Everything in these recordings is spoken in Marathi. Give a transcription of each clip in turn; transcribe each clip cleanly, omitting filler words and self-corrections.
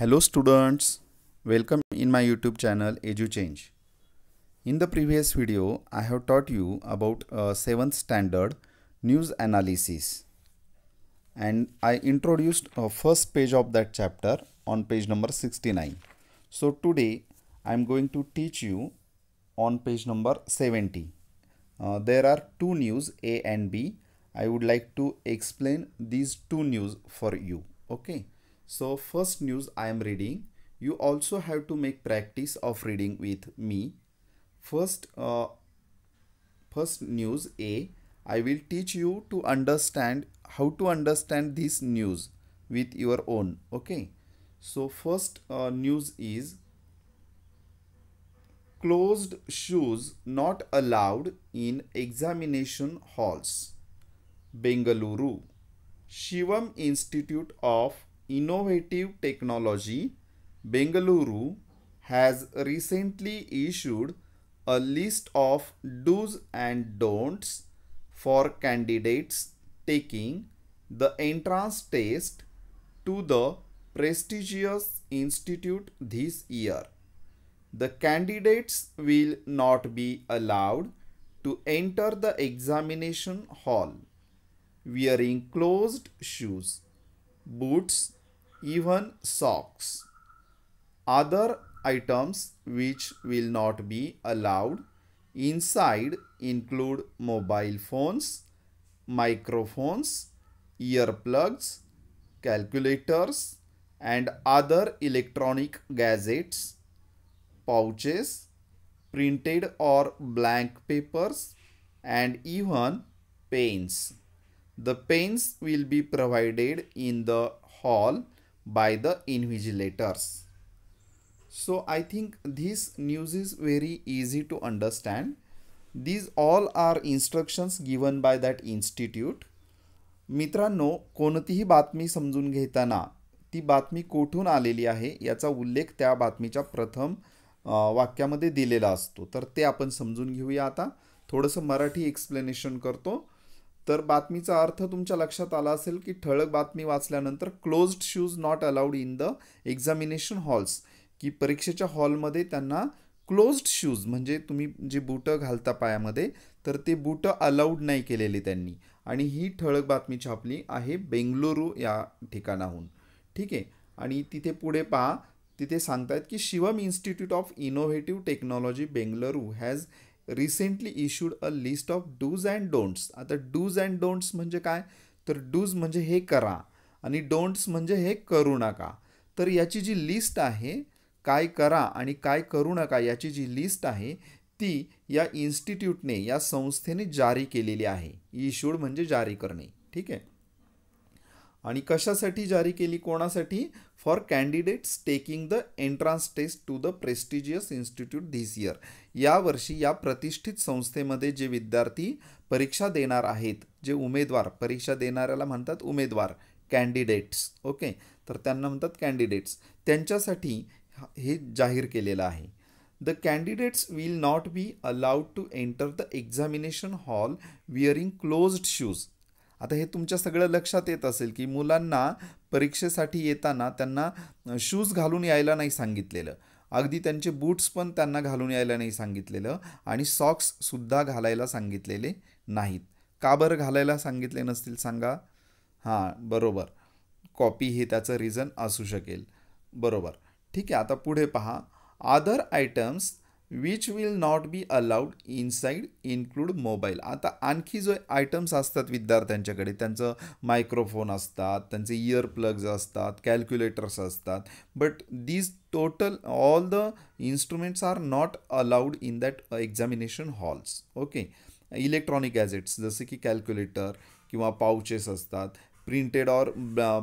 Hello students, welcome in my YouTube channel EduChange. In the previous video, I have taught you about 7th standard news analysis and I introduced a first page of that chapter on page number 69. So today I am going to teach you on page number 70. There are two news A and B. I would like to explain these two news for you. Okay. So first news I am reading. You also have to make practice of reading with me. First news A. I will teach you to understand how to understand this news with your own. Okay. So first news is closed shoes not allowed in examination halls. Bengaluru. Shivam Institute of Innovative Technology, Bengaluru, has recently issued a list of do's and don'ts for candidates taking the entrance test to the prestigious institute this year. The candidates will not be allowed to enter the examination hall wearing closed shoes, boots, even socks. Other items which will not be allowed inside include mobile phones, microphones, earplugs, calculators, and other electronic gadgets, pouches, printed or blank papers, and even pens. The pens will be provided in the hall by the invigilators. So I think this news is very easy to understand. These all are instructions given by that institute. मित्रांनो, कोणतीही बातमी समजून घेताना ती बातमी कोठून आलेली आहे याचा उल्लेख त्या बातमीच्या प्रथम वाक्यामध्ये दिलेला असतो. तर ते आपण समजून घेऊया. आता थोडंसं मराठी एक्सप्लेनेशन करतो. तर बातमीचा अर्थ तुमच्या लक्षात आला असेल की ठळक बातमी वाचल्यानंतर closed shoes not allowed in the examination halls, की परीक्षेच्या हॉलमध्ये त्यांना क्लोज्ड शूज म्हणजे तुम्ही जे बूटं घालता पायामध्ये तर ते बूटं अलाउड नाही केलेले त्यांनी. आणि ही ठळक बातमी छापली आहे बेंगलुरू या ठिकाणाहून. ठीक आहे. आणि तिथे पुढे पहा, तिथे सांगतायत की Shivam institute of innovative technology Bengaluru has recently issued a list of dos and don'ts. आता डूज अँड डोंट्स म्हणजे काय, तर डूज म्हणजे हे करा आणि डोंट्स म्हणजे हे करू नका. तर याची जी लिस्ट आहे, काय करा आणि काय करू नका याची जी लिस्ट आहे ती या इन्स्टिट्यूटने, या संस्थेने जारी केलेली आहे. इश्यूड म्हणजे जारी करणे. ठीक आहे. आणि कशासाठी जारी केली, कोणासाठी, for candidates taking the entrance test to the prestigious institute this year. यावर्षी या प्रतिष्ठित संस्थेमध्ये जे विद्यार्थी परीक्षा देणार आहेत, जे उमेदवार, परीक्षा देणाऱ्याला म्हणतात उमेदवार, कॅन्डिडेट्स. ओके. तर त्यांना म्हणतात कॅन्डिडेट्स. त्यांच्यासाठी हे जाहीर केलेलं आहे. The candidates will not be allowed to enter the examination hall wearing closed shoes. आता हे तुमच्या सगळं लक्षात येत असेल की मुलांना परीक्षेसाठी येताना त्यांना शूज घालून यायला नाही सांगितलेलं, अगदी त्यांचे बूट्स पण त्यांना घालून यायला नाही सांगितलेलं आणि सॉक्ससुद्धा घालायला सांगितलेले नाहीत. का बरं घालायला सांगितले नसतील सांगा. हां, बरोबर, कॉपी हे त्याचं रिझन असू शकेल. बरोबर. ठीक आहे. आता पुढे पहा, other items which will not be allowed inside include mobile. आता आणखी जो आयटम्स असतात विद्यार्थ्यांच्याकडे, त्यांचं मायक्रोफोन असतात, त्यांचे इयर प्लग्स असतात, कॅल्क्युलेटर्स असतात, but these total all the instruments are not allowed in that examination halls. Okay. Electronic gadgets जसे की कॅल्क्युलेटर किंवा पाउचेस असतात, प्रिंटेड ऑर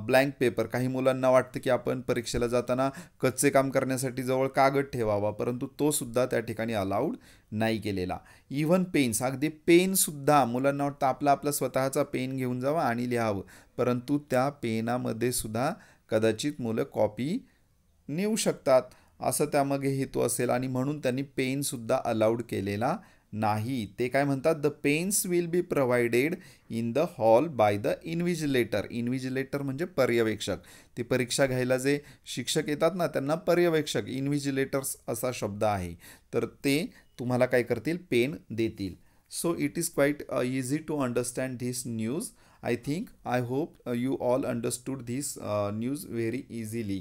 ब्लँक पेपर. काही मुलांना वाटतं की आपण परीक्षेला जाताना कच्चे काम करण्यासाठी जवळ कागद ठेवावा, परंतु तो सुद्धा त्या ठिकाणी अलाउड नाही केलेला. इव्हन पेन्स, अगदी पेनसुद्धा मुलांना वाटतं आपला स्वतःचा पेन घेऊन जावा आणि लिहावं, परंतु त्या पेनामध्ये सुद्धा कदाचित मुलं कॉपी नेऊ शकतात, असं त्यामागे हेतू असेल आणि म्हणून त्यांनी पेनसुद्धा अलाउड केलेला नाही, ते काय म्हणतात, the pens will be provided in the hall by the invigilator. Invigilator म्हणजे पर्यवेक्षक. ते परीक्षा घ्यायला जे शिक्षक येतात ना, त्यांना पर्यवेक्षक, इन्व्हिजिलेटर्स असा शब्द आहे. तर ते तुम्हाला काय करतील, पेन देतील. So it is quite easy to understand this news. I think, I hope you all understood this news very easily.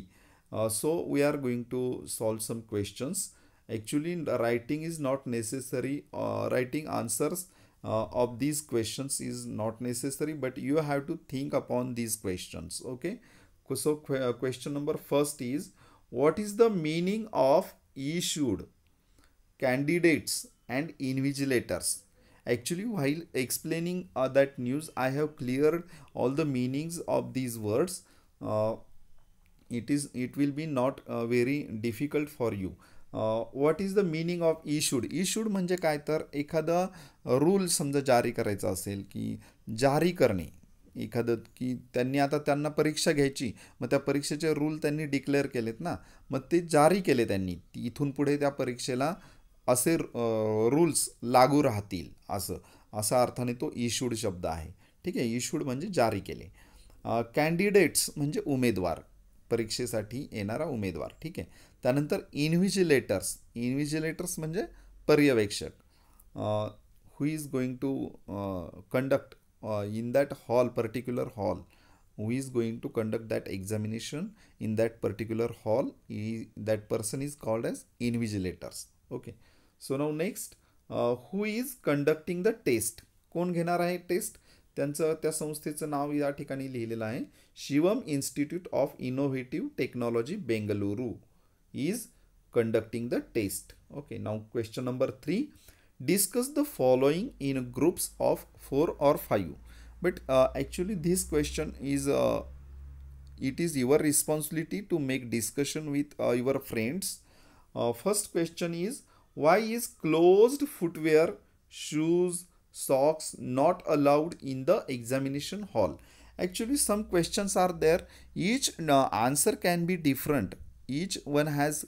So we are going to solve some questions. Actually, the writing is not necessary. Writing answers of these questions is not necessary, but you have to think upon these questions. Okay. So question number first is, what is the meaning of issued, candidates and invigilators? Actually, while explaining that news, I have cleared all the meanings of these words. Uh, it will be not very difficult for you. What is the meaning of issued? Issued म्हणजे काय, तर एखादा रूल समजा जारी करायचा असेल, की जारी करणे एखादं, की त्यांनी आता त्यांना परीक्षा घ्यायची, मग त्या परीक्षेचे रूल त्यांनी डिक्लेअर केलेत ना, मग ते जारी केले त्यांनी, इथून पुढे त्या परीक्षेला असे रूल्स लागू राहतील, असं असा अर्थाने तो इशूड शब्द आहे. ठीक आहे, इशूड म्हणजे जारी केले. कॅन्डिडेट्स म्हणजे उमेदवार, परीक्षेसाठी येणारा उमेदवार. ठीक आहे. त्यानंतर इन्व्हिजिलेटर्स, इन्व्हिजिलेटर्स म्हणजे पर्यवेक्षक, who is going to conduct in that hall, particular hall, who is going to conduct that examination in that particular hall, that person is called as invigilators. Okay. So now next, who is conducting the test? कोण घेणार आहे टेस्ट? त्यांचं त्या संस्थेचं नाव या ठिकाणी लिहिलेलं आहे, Shivam institute of innovative technology Bengaluru is conducting the test. Okay. Now question number 3, discuss the following in groups of 4 or 5. But actually this question is it is your responsibility to make discussion with your friends. First question is, why is closed footwear, shoes, socks not allowed in the examination hall? Actually some questions are there, each answer can be different, each one has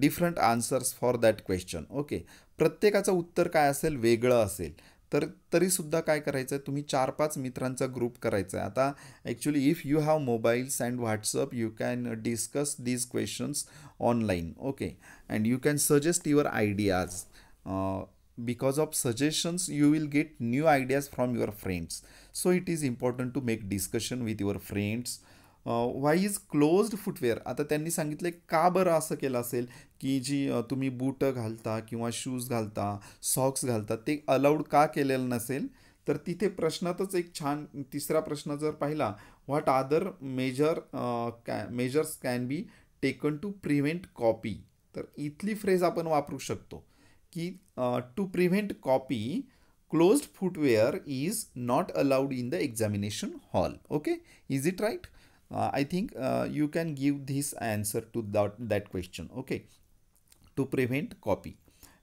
different answers for that question. Okay. प्रत्येकाचं उत्तर काय असेल, वेगळं असेल. तर तरीसुद्धा काय करायचं आहे, तुम्ही 4-5 मित्रांचा ग्रुप करायचा आहे. आता actually if you have mobiles and WhatsApp, you can discuss these questions online. Okay. And you can suggest your ideas. because of suggestions you will get new ideas from your friends. So it is important to make discussion with your friends. Y is closed footwear. आता त्यांनी सांगितले का बरं असं केलं असेल, की जी तुम्ही बूटं घालता किंवा शूज घालता, सॉक्स घालता, ते अलाउड का केलेलं नसेल. तर तिथे प्रश्नातच एक छान तिसरा प्रश्न जर पाहिला, what other measures can be taken to prevent copy. तर इथली फ्रेज आपण वापरू शकतो, की to prevent copy, closed footwear is not allowed in the examination hall. Okay. Is it right? I think you can give this answer to that question. Okay. To prevent copy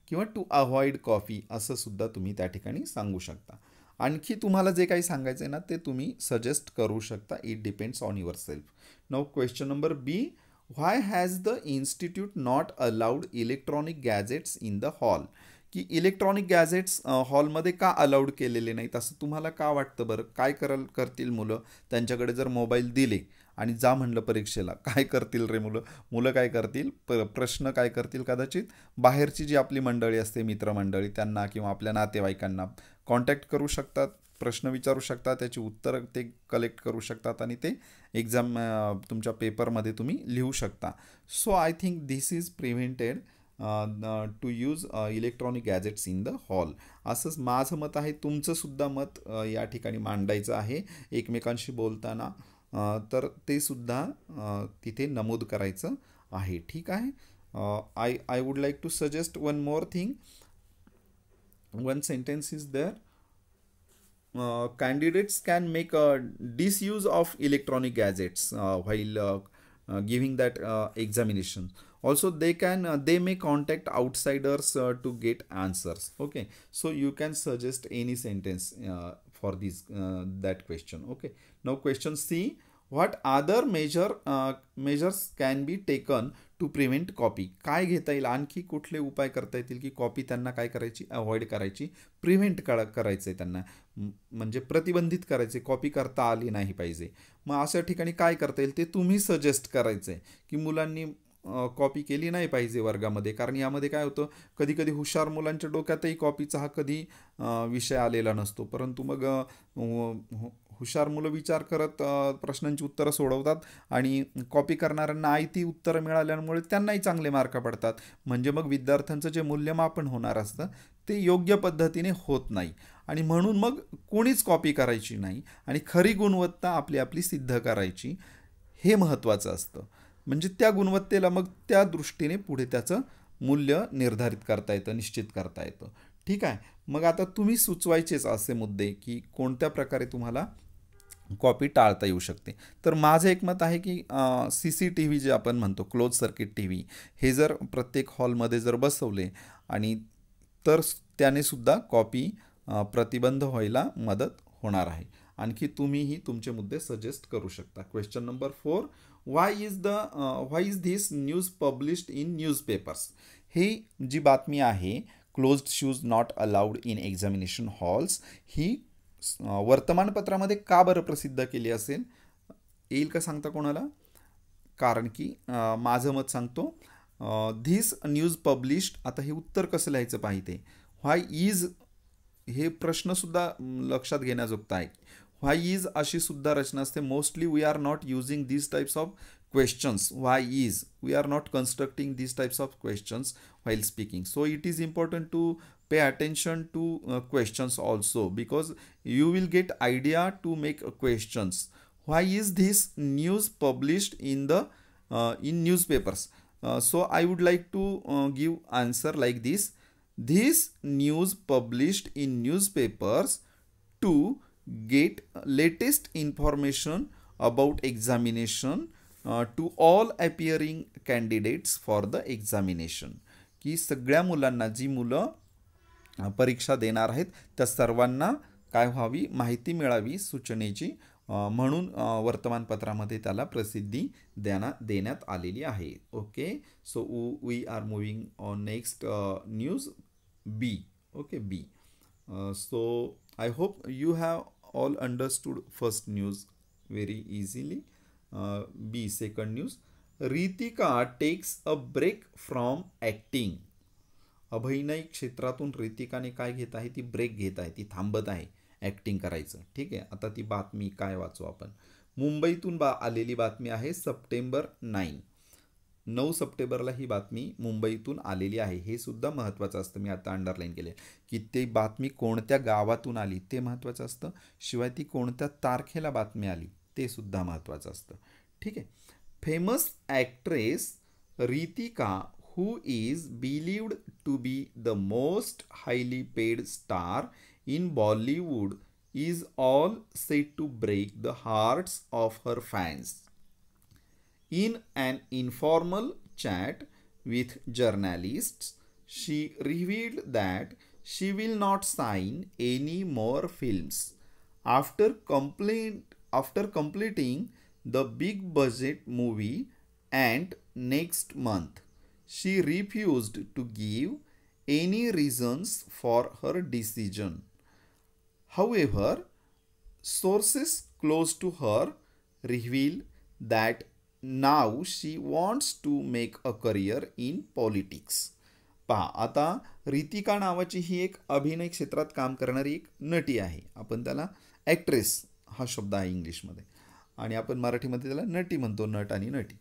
किंवा टू अवॉइड कॉपी असं सुद्धा तुम्ही त्या ठिकाणी सांगू शकता. आणखी तुम्हाला जे काही सांगायचं आहे ना, ते तुम्ही सजेस्ट करू शकता. It depends on your self. Now question number B, why has the institute not allowed electronic gadgets in the hall? की इलेक्ट्रॉनिक गॅजेट्स हॉलमध्ये का अलाउड केलेले नाहीत, असं तुम्हाला का वाटतं बरं? काय करतील मुलं, त्यांच्याकडे जर मोबाईल दिले आणि जा म्हणलं परीक्षेला, काय करतील रे मुलं? मुलं काय करतील, प्रश्न काय करतील, कदाचित बाहेरची जी आपली मंडळी असते, मित्रमंडळी, त्यांना किंवा आपल्या नातेवाईकांना कॉन्टॅक्ट करू शकतात, प्रश्न विचारू शकतात, त्याची उत्तरं ते कलेक्ट करू शकतात आणि ते एक्झाम तुमच्या पेपरमध्ये तुम्ही लिहू शकता. So I think this is prevented to use electronic gadgets in the hall. असंच माझं मत आहे, तुमचंसुद्धा मत या ठिकाणी मांडायचं आहे एकमेकांशी बोलताना. तर ते सुद्धा तिथे नमूद करायचं आहे. ठीक आहे. I would like to suggest one more thing. One sentence is there, candidates can make a disuse of electronic gadgets while giving that examination. Also they may contact outsiders to get answers. Okay. So you can suggest any sentence for this that question. Okay. Now question C, what other measures can be taken to prevent copy. काय घेता येईल, आणखी कुठले उपाय करता येतील की कॉपी त्यांना काय करायची, अवॉइड करायची, प्रिव्हेंट करायचं आहे त्यांना, म्हणजे प्रतिबंधित करायचे, कॉपी करता आली नाही पाहिजे. मग अशा ठिकाणी काय करता येईल ते तुम्ही सजेस्ट करायचं आहे की मुलांनी कॉपी केली नाही पाहिजे वर्गामध्ये. कारण यामध्ये काय होतं, कधी कधी हुशार मुलांच्या डोक्यातही कॉपीचा हा कधी विषय आलेला नसतो, परंतु मग हुशार मुलं विचार करत प्रश्नांची उत्तरं सोडवतात आणि कॉपी करणाऱ्यांना आयती उत्तरं मिळाल्यामुळे त्यांनाही चांगले मार्क पडतात. म्हणजे मग विद्यार्थ्यांचं जे मूल्यमापन होणार असतं ते योग्य पद्धतीने होत नाही आणि म्हणून मग कोणीच कॉपी करायची नाही आणि खरी गुणवत्ता आपली आपली सिद्ध करायची, हे महत्त्वाचं असतं. म्हणजे त्या गुणवत्तेला मग त्या दृष्टीने पुढे त्याचं मूल्य निर्धारित करता येतं, निश्चित करता येतं. ठीक आहे. मग आता तुम्ही सुचवायचेच असे मुद्दे की कोणत्या प्रकारे तुम्हाला कॉपी टाळता येऊ शकते. तर माझं एक मत आहे की CCTV जे आपण म्हणतो, क्लोज सर्किट TV, हे जर प्रत्येक हॉलमध्ये जर बसवले आणि तर त्याने सुद्धा कॉपी प्रतिबंध व्हायला मदत होणार आहे. आणखी तुम्हीही तुमचे मुद्दे सजेस्ट करू शकता. Question number 4, why is this news published in newspapers. ही जी बातमी आहे, closed shoes not allowed in examination halls, ही वर्तमानपत्रामध्ये का बरं प्रसिद्ध केली असेल, येईल का सांगता कोणाला? कारण की माझं मत सांगतो, धिस न्यूज पब्लिश्ड, आता हे उत्तर कसं लिहायचं पाहिजे. व्हाय इज, हे प्रश्नसुद्धा लक्षात घेण्याजोगता आहे. व्हाय इज अशी सुद्धा रचना असते. Mostly we are not using this types of questions. Why is, we are not constructing these types of questions while speaking, so it is important to pay attention to questions also, because you will get idea to make questions. Why is this news published in the in newspapers? So I would like to give answer like this. This news published in newspapers to get latest information about examination to all appearing candidates for the examination, की सगळ्या मुलांना, जी मुलं परीक्षा देणार आहेत त्या सर्वांना काय व्हावी, माहिती मिळावी सूचनेची, म्हणून वर्तमानपत्रामध्ये त्याला प्रसिद्धी देण्यात आलेली आहे. Okay, so we are moving on next news B. Okay, B. So I hope you have all understood first news very easily. B, second news. Ritika takes a break from acting. अभिनय क्षेत्रातून रितिकाने काय घेत आहे, ती ब्रेक घेत आहे, ती थांबत आहे ॲक्टिंग करायचं. ठीक आहे. आता ती बातमी काय वाचू आपण. मुंबईतून आलेली बातमी आहे. सप्टेंबर 9 सप्टेंबरला ही बातमी मुंबईतून आलेली आहे. हे सुद्धा महत्त्वाचं असतं. मी आता अंडरलाईन केले की ते बातमी कोणत्या गावातून आली ते महत्त्वाचं असतं, शिवाय ती कोणत्या तारखेला बातमी आली ते सुद्धा महत्त्वाचं असतं. ठीक आहे. Famous actress Ritika, who is believed to be the most highly paid star in Bollywood, is all set to break the hearts of her fans. In an informal chat with journalists, she revealed that she will not sign any more films after completing the big budget movie Ant next month. She refused to give any reasons for her decision. However, sources close to her reveal that now she wants to make a career in politics. पहा, आता रितिका नावाची ही एक अभिनय क्षेत्रात काम करणारी एक नटी आहे. आपण त्याला ॲक्ट्रेस हा शब्द आहे इंग्लिशमध्ये आणि आपण मराठीमध्ये त्याला नटी म्हणतो, नट आणि नटी,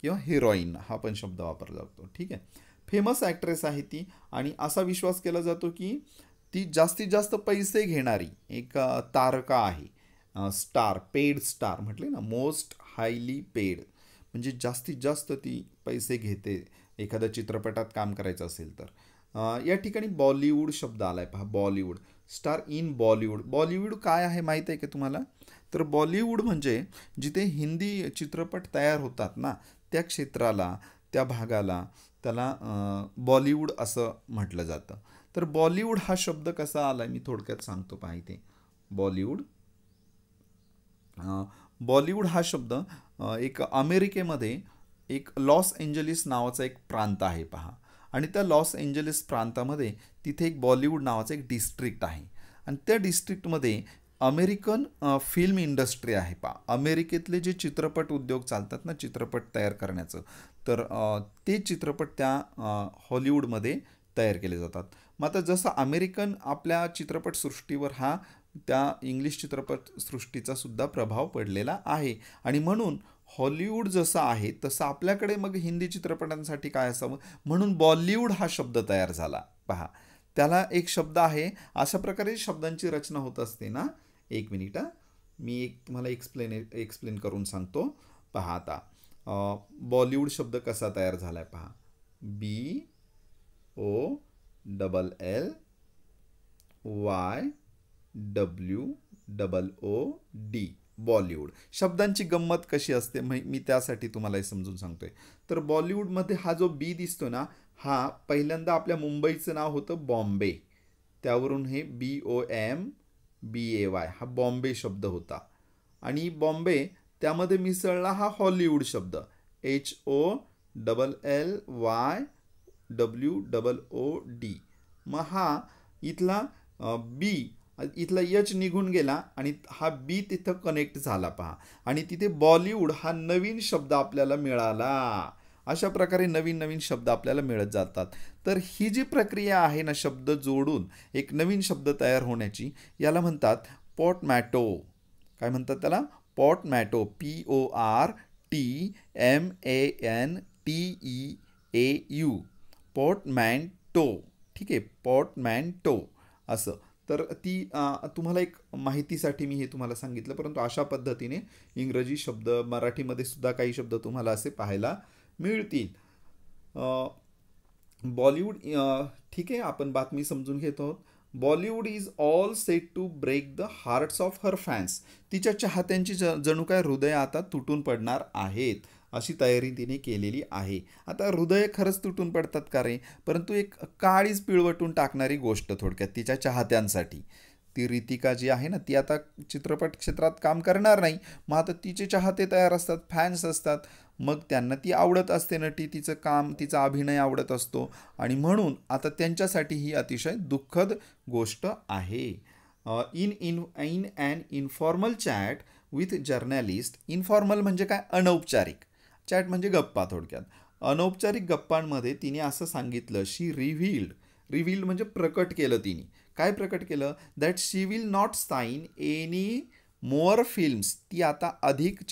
किंवा हिरोईन हा पण शब्द वापरला जातो. ठीक आहे. फेमस ॲक्ट्रेस आहे ती आणि असा विश्वास केला जातो की ती जास्तीत जास्त पैसे घेणारी एक तारका आहे. स्टार, पेड स्टार म्हटले ना, मोस्ट हायली पेड, म्हणजे जास्तीत जास्त ती पैसे घेते एखाद्या चित्रपटात काम करायचं असेल तर. या ठिकाणी बॉलिवूड शब्द आला आहे. पहा, बॉलिवूड, स्टार इन बॉलिवूड. बॉलिवूड काय आहे माहीत आहे का तुम्हाला? तर बॉलिवूड म्हणजे जिथे हिंदी चित्रपट तयार होतात ना, त्या क्षेत्राला, त्या भागाला त्याला बॉलिवूड असं म्हटलं जातं. तर बॉलिवूड हा शब्द कसा आला मी थोडक्यात सांगतो. पहा इथे, बॉलिवूड बॉलिवूड हा शब्द एक अमेरिकेमध्ये एक लॉस एंजलिस नावाचा एक प्रांत आहे पहा. आणि त्या लॉस एंजलिस प्रांतामध्ये तिथे एक बॉलिवूड नावाचं एक डिस्ट्रिक्ट आहे. आणि त्या डिस्ट्रिक्टमध्ये अमेरिकन फिल्म इंडस्ट्री आहे पहा. अमेरिकेतले जे चित्रपट उद्योग चालतात ना, चित्रपट तयार करण्याचं, तर ते चित्रपट त्या हॉलिवूडमध्ये तयार केले जातात. मग आता जसं अमेरिकन आपल्या चित्रपटसृष्टीवर हा त्या इंग्लिश चित्रपटसृष्टीचा सुद्धा प्रभाव पडलेला आहे. आणि म्हणून हॉलिवूड जसं आहे तसं आपल्याकडे मग हिंदी चित्रपटांसाठी काय असावं, म्हणून बॉलिवूड हा शब्द तयार झाला पहा. त्याला एक शब्द आहे. अशा प्रकारे शब्दांची रचना होत असते ना. एक मिनिट मी एक तुम्हाला एक्सप्लेन करून सांगतो पहा. आता बॉलिवूड शब्द कसा तयार झालाय पहा. BOLLYWOOD बॉलिवूड. शब्दांची गंमत कशी असते मी त्यासाठी तुम्हाला हे समजून सांगतोय. तर बॉलिवूडमध्ये हा जो बी दिसतो ना, हा पहिल्यांदा आपल्या मुंबईचं नाव होतं बॉम्बे. त्यावरून हे BOMBAY हा बॉम्बे शब्द होता. आणि बॉम्बे त्यामध्ये मिसळला हा हॉलिवूड शब्द HOLLYWOOD. मग हा इथला बी इथला यच निघून गेला आणि हा बी तिथं कनेक्ट झाला पहा. आणि तिथे बॉलिवूड हा नवीन शब्द आपल्याला मिळाला. अशा प्रकारे नवीन नवीन शब्द आपल्याला मिळत जातात. तर ही जी प्रक्रिया आहे ना, शब्द जोडून एक नवीन शब्द तयार होण्याची, याला म्हणतात पोर्टमॅटो. काय म्हणतात त्याला? पोर्टमॅटो. PORTMANTEAU पोर्टमॅन्टो. ठीक आहे, पोर्टमॅन्टो असं. तर ती तुम्हाला एक माहितीसाठी मी हे तुम्हाला सांगितलं. परंतु अशा पद्धतीने इंग्रजी शब्द, मराठीमध्ये सुद्धा काही शब्द तुम्हाला असे पाहायला मिळतील. बॉलिवूड, ठीक आहे, आपण बातमी समजून घेत आहोत. Bollywood is all set to break the hearts of her fans. तिच्या चाहत्यांची जणू काय हृदय आता तुटून पडणार आहेत, अशी तयारी तिने केलेली आहे. आता हृदय खरंच तुटून पडतात का रे? परंतु एक काळीच पिळवटून टाकणारी गोष्ट थोडक्यात तिच्या चाहत्यांसाठी. ती रितिका जी आहे ना, ती आता चित्रपट क्षेत्रात काम करणार नाही. मग आता तिचे चाहते तयार असतात, फॅन्स असतात. मग त्यांना ती आवडत असते नटी, तिचं काम, तिचा अभिनय आवडत असतो. आणि म्हणून आता त्यांच्यासाठी ही अतिशय दुःखद गोष्ट आहे. In an informal chat with journalist. Informal म्हणजे काय? अनौपचारिक. चॅट म्हणजे गप्पा थोडक्यात. अनौपचारिक गप्पांमध्ये तिने असं सांगितलं, शी रिव्हील्ड म्हणजे प्रकट केलं तिने. काय प्रकट केलं? That she will not sign any more films. ती आता अधिक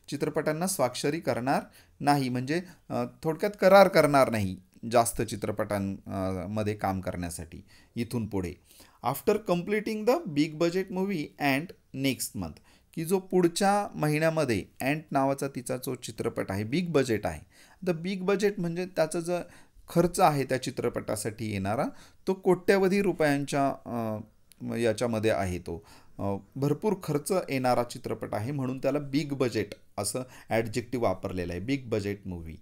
चित्रपटांना स्वाक्षरी करणार नाही. म्हणजे थोडक्यात करार करणार नाही जास्त चित्रपटांमध्ये काम करण्यासाठी इथून पुढे. After completing the big budget movie and next month. की जो पुढच्या महिन्यामध्ये अँट नावाचा तिचा जो चित्रपट आहे, बिग बजेट आहे. द बिग बजेट म्हणजे त्याचा जो खर्च आहे त्या चित्रपटासाठी येणारा, तो कोट्यवधी रुपयांच्या याच्यामध्ये आहे. तो भरपूर खर्च येणारा चित्रपट आहे, म्हणून त्याला बिग बजेट असं ॲडजेक्टिव्ह वापरलेलं आहे. Big budget movie.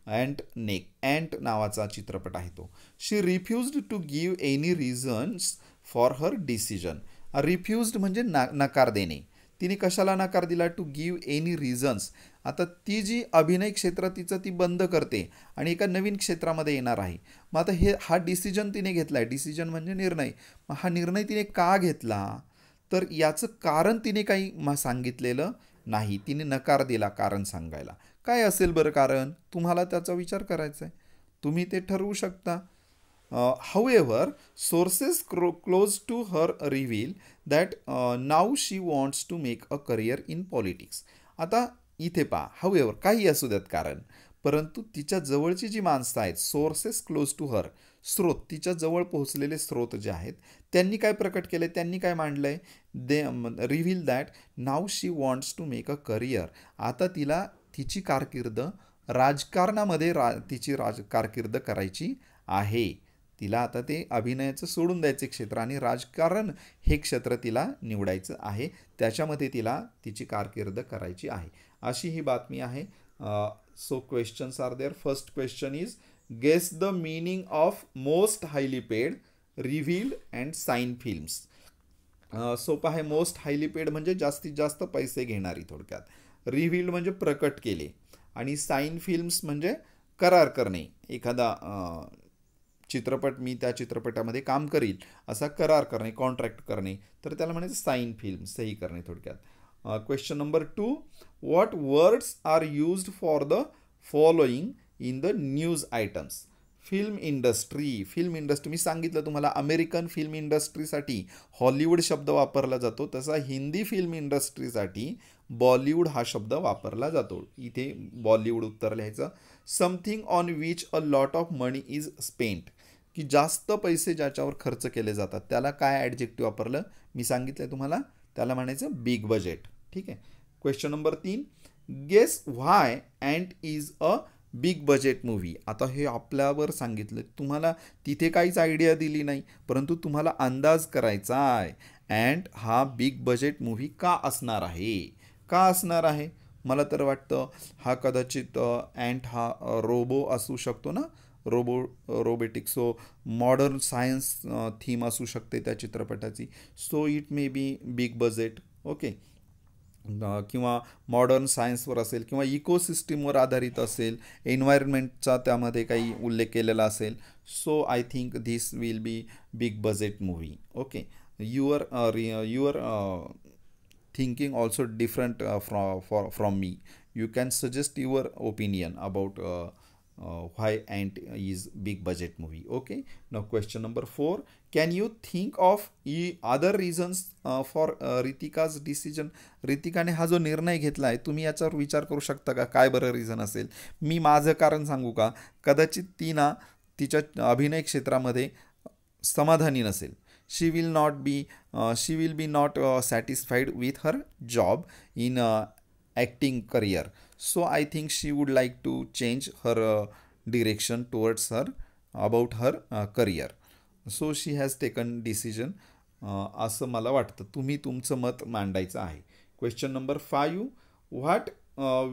अँट नावाचा चित्रपट आहे तो. She refused to give any reasons for her decision. Refused म्हणजे नकार देणे. तिने कशाला नकार दिला? To give any reasons. आता ती जी अभिनय क्षेत्र तिचं ती बंद करते आणि एका नवीन क्षेत्रामध्ये येणार आहे. मग आता हा डिसिजन तिने घेतला आहे. डिसिजन म्हणजे निर्णय. मग हा निर्णय तिने का घेतला? तर याचं कारण तिने काही सांगितलेलं नाही. तिने नकार दिला कारण सांगायला. काय असेल बरं कारण? तुम्हाला त्याचा विचार करायचा आहे, तुम्ही ते ठरवू शकता. However, sources close to her reveal that now she wants to make a career in politics. आता इथे पहा, however, काही असू द्यात कारण, परंतु तिच्या जवळची जी माणसं आहेत, सोर्सेस क्लोज टू हर, स्रोत, तिच्या जवळ पोहोचलेले स्रोत जे आहेत, त्यांनी काय प्रकट केले? त्यांनी काय मांडलंय? They reveal that now she wants to make a career. आता तिला तिची कारकीर्द राजकारणामध्ये तिची कारकीर्द करायची आहे. तिला आता ते अभिनयाचं सोडून द्यायचे क्षेत्र आणि राजकारण हे क्षेत्र तिला निवडायचं आहे. त्याच्यामध्ये तिला तिची कारकीर्द करायची आहे, अशी ही बातमी आहे. So questions are there. First question is guess the meaning of most highly paid, revealed and sign films. सोपा आहे. मोस्ट हायली पेड म्हणजे जास्तीत जास्त पैसे घेणारी थोडक्यात. रिव्हील्ड म्हणजे प्रकट केले. आणि साइन फिल्म्स म्हणजे करार करणे. एखादा चित्रपट मी त्या चित्रपटामध्ये काम करील असा करार करणे, कॉन्ट्रॅक्ट करणे, तर त्याला म्हणायचं साइन फिल्म, सही करणे थोडक्यात. Question number 2, what words are used for the following in the news items. Film industry मी सांगितलं तुम्हाला, अमेरिकन फिल्म इंडस्ट्रीसाठी हॉलिवूड शब्द वापरला जातो, तसा हिंदी फिल्म इंडस्ट्रीसाठी बॉलिवूड हा शब्द वापरला जातो. इथे बॉलिवूड उत्तर लिहायचं. Something on which a lot of money is spent, की जास्त पैसे ज्याच्यावर खर्च केले जातात त्याला काय ॲडजेक्टिव्ह वापरलं मी सांगितलं तुम्हाला, त्याला म्हणायचं बिग बजेट. ठीक आहे. Question number 3, guess why ant is a big budget movie. आता हे आपल्यावर सांगितलं, तुम्हाला तिथे काहीच आयडिया दिली नाही, परंतु तुम्हाला अंदाज करायचा आहे अँट हा बिग बजेट मूव्ही का असणार आहे. का असणार आहे, मला तर वाटतं हा कदाचित अँट हा रोबो असू शकतो ना, robotic. So modern science theme असू शकते त्या चित्रपटाची. So it may be big budget. Okay. किंवा मॉडर्न सायन्सवर असेल किंवा इकोसिस्टीमवर आधारित असेल, एन्व्हायरमेंटचा त्यामध्ये काही उल्लेख केलेला असेल. So I think this will be big budget movie. Okay. Your thinking also different from me. You can suggest your opinion about why Ant is big budget movie. Okay. Now question number 4, can you think of other reasons for Ritika's decision. रितिकाने हा जो निर्णय घेतला आहे, तुम्ही याच्यावर विचार करू शकता का, काय बरं रिझन असेल. मी माझं कारण सांगू का, कदाचित ती ना तिच्या अभिनय क्षेत्रामध्ये समाधानी नसेल. She will be not satisfied with her job in acting career. So I think she would like to change her direction towards her about her career. So she has taken decision. असं मला वाटतं. तुम्ही तुमचं मत मांडायचं आहे. Question number 5, what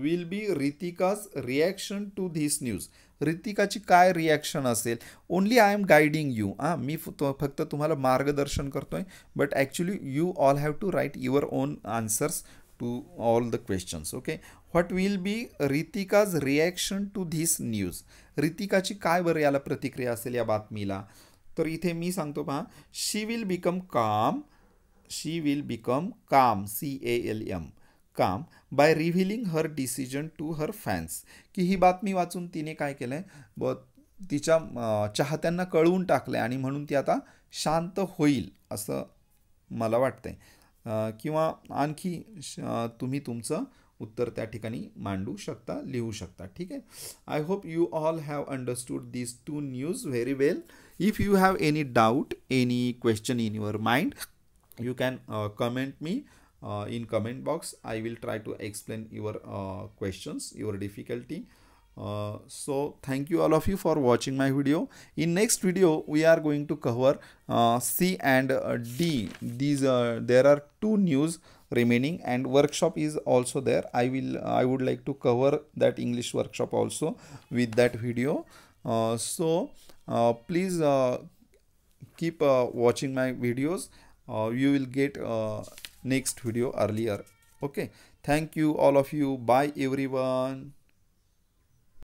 will be Ritika's reaction to this news. रितिकाची काय रिॲक्शन असेल. Only I am guiding you. मी फक्त तुम्हाला मार्गदर्शन करतोय, but actually you all have to write your own answers to all the questions. Okay. What will be Ritika's reaction to this news. रितिकाची काय बरं याला प्रतिक्रिया असेल या बातमीला. तर इथे मी सांगतो पहा, she will become calm, CALM, calm by revealing her decision to her fans. की ही बातमी वाचून तिने काय केलं आहे, तिच्या चाहत्यांना कळवून टाकलं आहे आणि म्हणून ती आता शांत होईल असं मला वाटतंय. किंवा आणखी तुम्ही तुमचं उत्तर त्या ठिकाणी मांडू शकता, लिहू शकता. ठीक आहे. I hope you all have understood these 2 news very well. If you have any doubt, any question in your mind, you can comment me in comment box. I will try to explain your questions, your difficulty. So thank you all of you for watching my video. In next video we are going to cover C and D. These there are 2 news remaining and workshop is also there. I would like to cover that English workshop also with that video. So please keep watching my videos. You will get next video earlier. Okay. Thank you all of you. Bye everyone.